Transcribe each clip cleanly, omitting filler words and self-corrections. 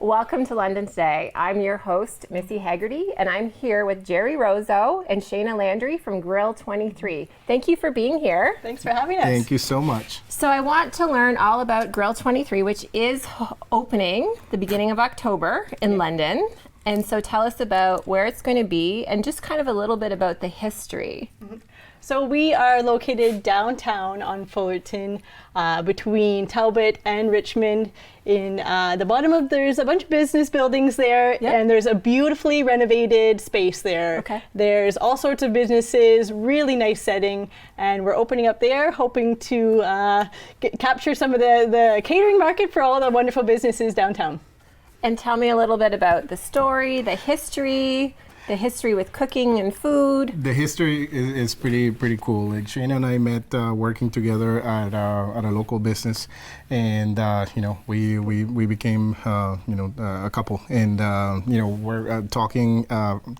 welcome to London today. I'm your host, Missy Haggerty, and I'm here with Gerry Rozo and Shayna Landry from Grill 23. Thank you for being here. Thanks for having us. Thank you so much. So I want to learn all about Grill 23, which is opening the beginning of October in London. And so tell us about where it's going to be and just kind of a little bit about the history. So we are located downtown on Fullerton, between Talbot and Richmond. In the bottom of, there's a bunch of business buildings there, and there's a beautifully renovated space there. Okay. There's all sorts of businesses, really nice setting, and we're opening up there, hoping to capture some of the catering market for all the wonderful businesses downtown. And tell me a little bit about the story, the history with cooking and food. The history is pretty cool. Like Shayna and I met working together at a local business, and we became a couple. And we're talking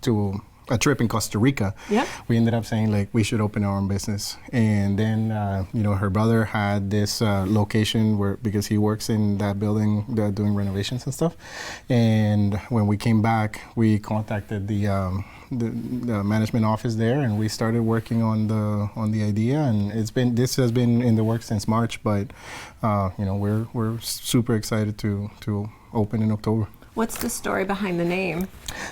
to a trip in Costa Rica. Yeah. We ended up saying like we should open our own business, and then her brother had this location because he works in that building doing renovations and stuff. And when we came back, we contacted the management office there, and we started working on the idea. And this has been in the works since March, but we're super excited to open in October. What's the story behind the name?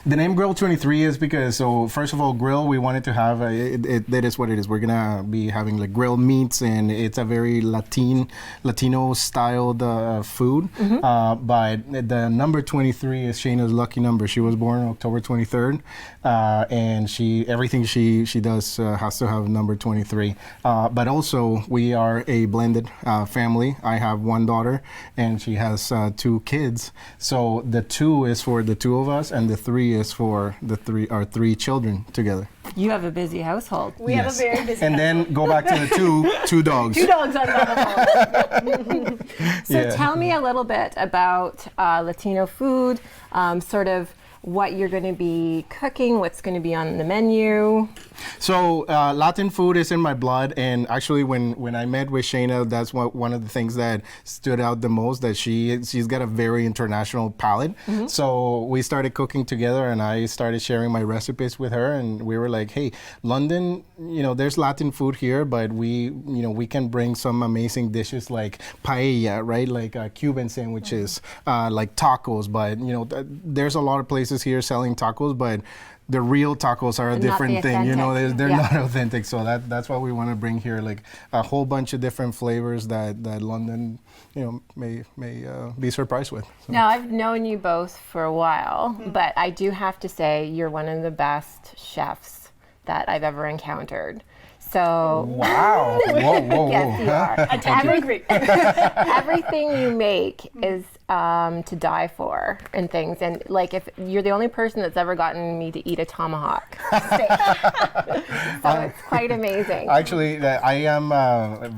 The name Grill 23 is because, so first of all, grill, we wanted to have, that is what it is. We're going to be having like grill meats, and it's a very Latino styled food. Mm-hmm. But the number 23 is Shayna's lucky number. She was born on October 23rd, and everything she does has to have number 23. But also, we are a blended family. I have one daughter, and she has 2 kids. So the 2 is for the 2 of us, and the 3 is for our 3 children together. You have a busy household. We have a very busy And household. then go back to the 2 dogs. 2 dogs on the household. So tell me a little bit about Latino food, sort of what you're going to be cooking, what's going to be on the menu. So Latin food is in my blood, and actually when I met with Shayna, that's one of the things that stood out the most, that she's got a very international palate. Mm-hmm. So we started cooking together, and I started sharing my recipes with her, and we were like, hey, London, there's Latin food here, but we can bring some amazing dishes like paella, right? Like Cuban sandwiches, like tacos, but there's a lot of places here selling tacos, but the real tacos are a different thing. They're not authentic. So that's what we want to bring here, like a whole bunch of different flavors that London, may be surprised with. So. Now, I've known you both for a while, but I do have to say you're one of the best chefs that I've ever encountered. So wow! Whoa! Yes, you are. Everything you make is to die for, and things. And like, if you're the only person that's ever gotten me to eat a tomahawk steak, so it's quite amazing. Actually, I am I'm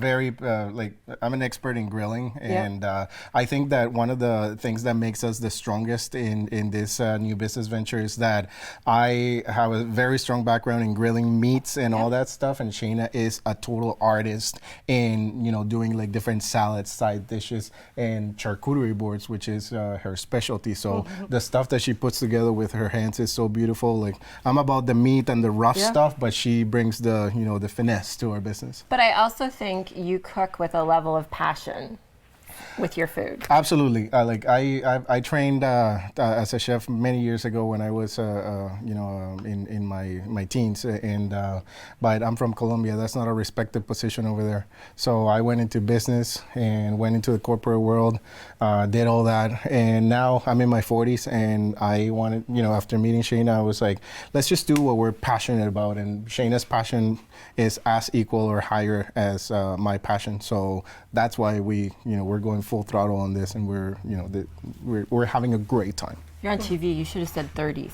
an expert in grilling, and I think that one of the things that makes us the strongest in this new business venture is that I have a very strong background in grilling meats and all that stuff, and Shayna is a total artist in doing like different salads, side dishes, and charcuterie boards, which is her specialty. So the stuff that she puts together with her hands is so beautiful. Like, I'm about the meat and the rough stuff, but she brings the the finesse to our business. But I also think you cook with a level of passion with your food. Absolutely. I trained as a chef many years ago when I was in my teens, but I'm from Colombia. That's not a respected position over there. So I went into business and went into the corporate world, did all that, and now I'm in my 40s, and I wanted, after meeting Shayna, I was like, let's just do what we're passionate about, and Shayna's passion is as equal or higher as my passion. So that's why we're going full throttle on this, and we're having a great time. You're on TV. You should have said 30s.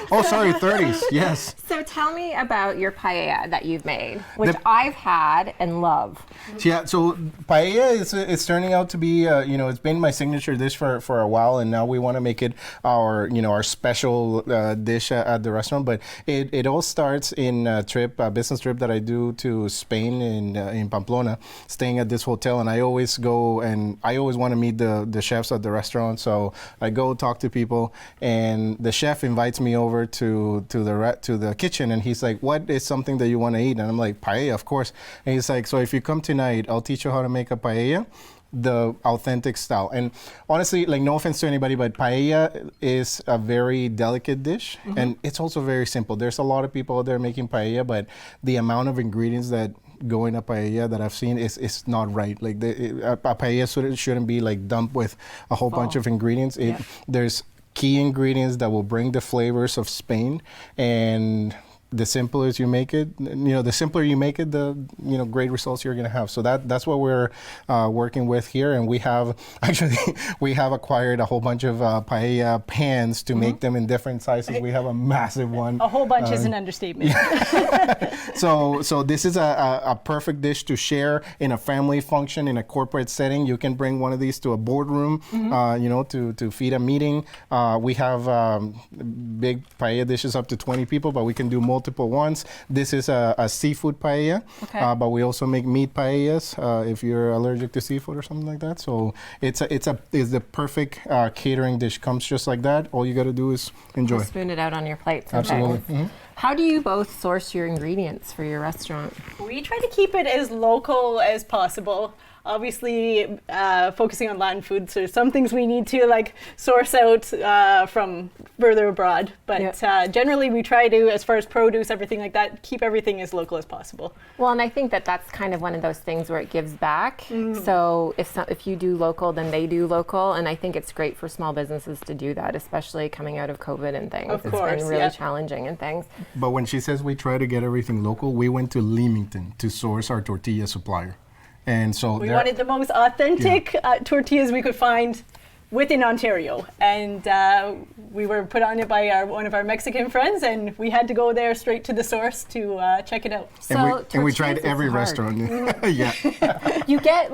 Oh, sorry, 30s. Yes. So tell me about your paella that you've made, which I've had and love. Yeah, so paella it's turning out to be it's been my signature dish for a while, and now we want to make it our our special dish at the restaurant. But it all starts in a business trip that I do to Spain in Pamplona, staying at this hotel, and I always go and I always want to meet the chefs at the restaurant. So I go talk to people, and the chef invites me over to the kitchen, and he's like, "What is something that you want to eat?" And I'm like, "Paella, of course." And he's like, "So if you come tonight, I'll teach you how to make a paella, the authentic style." And honestly, like, no offense to anybody, but paella is a very delicate dish, and it's also very simple. There's a lot of people out there making paella, but the amount of ingredients that go in a paella that I've seen is not right. Like, a paella shouldn't be like dumped with a whole bunch of ingredients. There's key ingredients that will bring the flavors of Spain, and the simpler you make it, the great results you're gonna have. So that's what we're working with here, and we have acquired a whole bunch of paella pans to make them in different sizes. We have a massive one. A whole bunch is an understatement. So this is a perfect dish to share in a family function, in a corporate setting. You can bring one of these to a boardroom, to feed a meeting. We have big paella dishes up to 20 people, but we can do multiple ones. This is a seafood paella, but we also make meat paellas if you're allergic to seafood or something like that. So it's the perfect catering dish. Comes just like that. All you got to do is enjoy. Just spoon it out on your plate. Absolutely. How do you both source your ingredients for your restaurant? We try to keep it as local as possible. Obviously, focusing on Latin food, so some things we need to source out from further abroad. But generally, we try to, as far as produce, everything like that, keep everything as local as possible. Well, and I think that's kind of one of those things where it gives back. So if you do local, then they do local, and I think it's great for small businesses to do that, especially coming out of COVID and things. Of course, it's been really challenging and things. But when she says we try to get everything local, we went to Leamington to source our tortilla supplier. And so we wanted the most authentic tortillas we could find within Ontario, and we were put on it by one of our Mexican friends, and we had to go there straight to the source to check it out. And we tried every restaurant. You get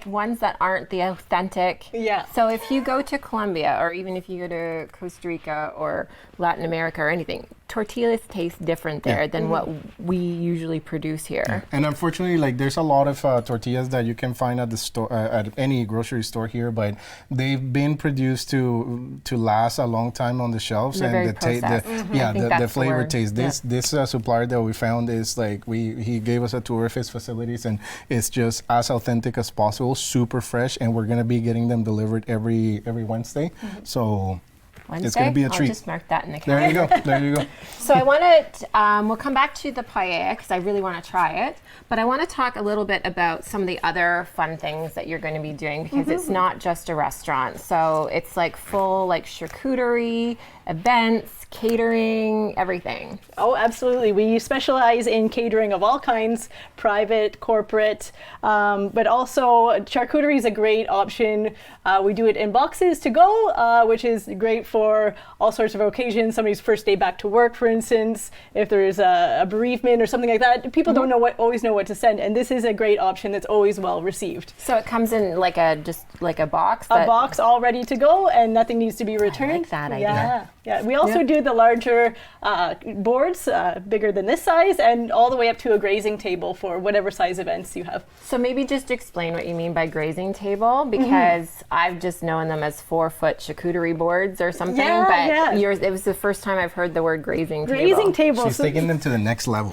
ones that aren't the authentic. Yeah. So if you go to Colombia, or even if you go to Costa Rica or Latin America or anything, tortillas taste different there than what we usually produce here. Yeah. And unfortunately, there's a lot of tortillas that you can find at the store, at any grocery store here, but they've been produced to last a long time on the shelves, and the flavor taste. This supplier that we found is he gave us a tour of his facilities, and it's just as authentic as possible, super fresh, and we're gonna be getting them delivered every Wednesday. So Wednesday? It's going to be a treat. I'll just mark that in the calendar. There you go. So I want to, we'll come back to the paella because I really want to try it. But I want to talk a little bit about some of the other fun things that you're going to be doing, because it's not just a restaurant. So it's full charcuterie, events, catering, everything. Oh, absolutely. We specialize in catering of all kinds, private, corporate, but also charcuterie is a great option. We do it in boxes to go, which is great for all sorts of occasions. Somebody's first day back to work, for instance, if there's a bereavement or something like that. People don't always know what to send, and this is a great option that's always well received. So it comes in just like a box? A box all ready to go, and nothing needs to be returned. I like that idea. Yeah. We also do the larger boards, bigger than this size, and all the way up to a grazing table for whatever size events you have. So maybe just explain what you mean by grazing table, because I've just known them as 4-foot charcuterie boards or something, it was the first time I've heard the word grazing table. Grazing table. She's taking them to the next level.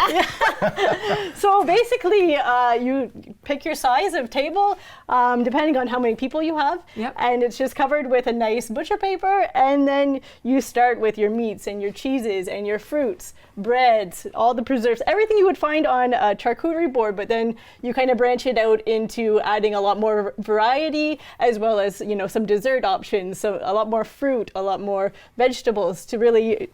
So basically, you pick your size of table, depending on how many people you have, and it's just covered with a nice butcher paper, and then you start with your meats and your cheeses and your fruits, breads, all the preserves, everything you would find on a charcuterie board, but then you kind of branch it out into adding a lot more variety, as well as, some dessert options, so a lot more fruit, a lot more vegetables to really,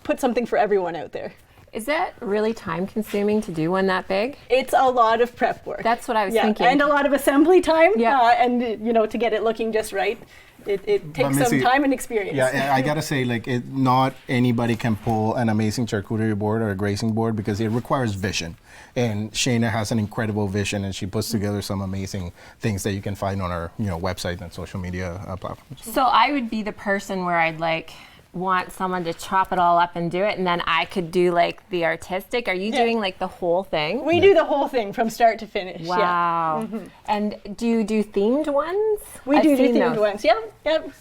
put something for everyone out there. Is that really time consuming to do one that big? It's a lot of prep work. That's what I was thinking. And a lot of assembly time, and to get it looking just right. it takes Missy, some time and experience. Yeah, I gotta say, like, not anybody can pull an amazing charcuterie board or a grazing board because it requires vision. And Shayna has an incredible vision, and she puts together some amazing things that you can find on our, website and social media platforms. So I would be the person where I'd like want someone to chop it all up and do it, and then I could do like the artistic. Are you doing like the whole thing? We do the whole thing from start to finish. Wow. Yeah. And do you do themed ones? We do themed ones. Yeah.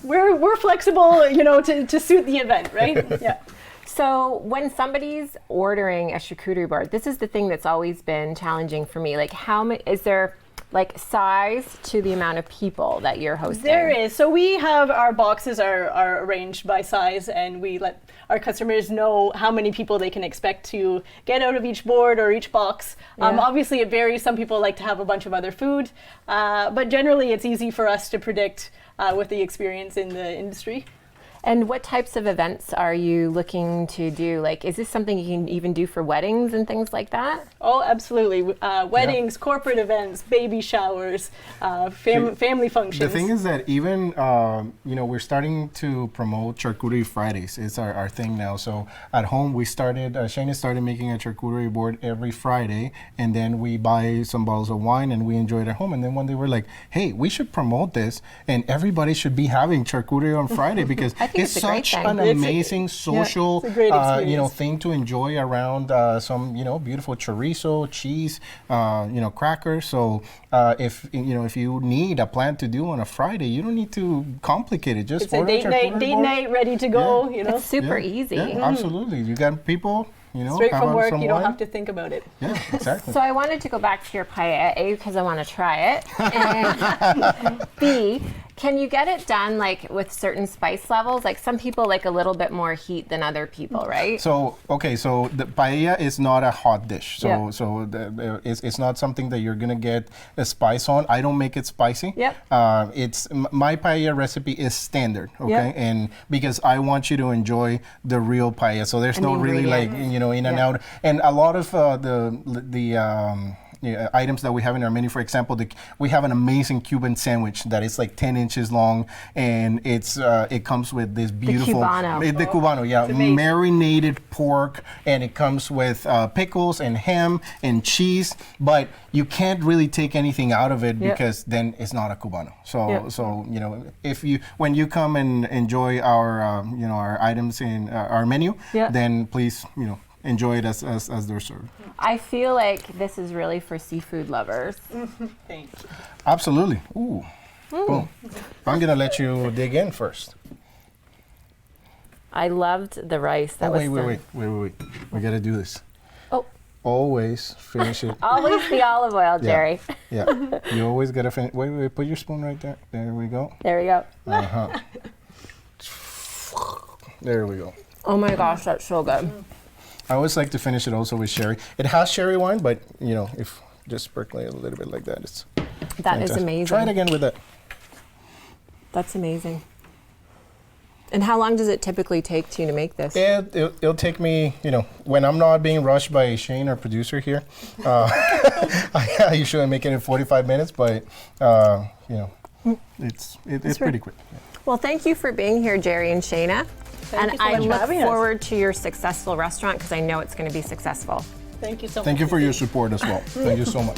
We're flexible, to suit the event, right? Yeah. So when somebody's ordering a charcuterie board, this is the thing that's always been challenging for me. Like, how many is there? Like size to the amount of people that you're hosting? There is. So we have our boxes are arranged by size, and we let our customers know how many people they can expect to get out of each board or each box. Obviously it varies. Some people like to have a bunch of other food, but generally it's easy for us to predict with the experience in the industry. And what types of events are you looking to do? Like, is this something you can even do for weddings and things like that? Oh, absolutely. Weddings, corporate events, baby showers, family functions. The thing is that even, we're starting to promote Charcuterie Fridays. It's our thing now. So at home, Shayna started making a charcuterie board every Friday, and then we buy some bottles of wine and we enjoy it at home. And then one day we're like, hey, we should promote this, and everybody should be having charcuterie on Friday because it's such an amazing social, thing to enjoy around some, beautiful chorizo, cheese, crackers. So if you need a plan to do on a Friday, you don't need to complicate it. Just it's a date night ready to go. It's super easy. Yeah, absolutely. You got people. Straight from work, you don't have to think about it. Yeah, exactly. So I wanted to go back to your paella, A, because I want to try it, and B, can you get it done like with certain spice levels? Like some people like a little bit more heat than other people, right? So the paella is not a hot dish. It's not something that you're gonna get a spice on. I don't make it spicy. Yep. It's my paella recipe is standard, okay? Yep. And because I want you to enjoy the real paella, so there's no really like in and out. And a lot of the items that we have in our menu, for example, we have an amazing Cuban sandwich that is like 10 inches long, and it comes with this beautiful the Cubano, marinated pork, and it comes with pickles and ham and cheese, but you can't really take anything out of it because then it's not a Cubano. So when you come and enjoy our our items in our menu, then please enjoy it as they're served. I feel like this is really for seafood lovers. Thank you. Absolutely. Ooh. Boom. I'm gonna let you dig in first. I loved the rice. Wait. We gotta do this. Oh. Always finish it. Always the olive oil, Gerry. Yeah. You always gotta finish. Wait. Put your spoon right there. There we go. There we go. There we go. Oh my gosh, that's so good. I always like to finish it also with sherry. It has sherry wine, but if just sprinkling it a little bit like that, it's fantastic. Is amazing. Try it again with that. That's amazing. And how long does it typically take to make this? It'll take me, when I'm not being rushed by Shane, our producer here, I usually make it in 45 minutes, but it's pretty quick. Yeah. Well, thank you for being here, Gerry and Shayna. Thank you so I much for look having us. forward to your successful restaurant because I know it's going to be successful. Thank you so much. Thank you for your support as well. Thank you so much.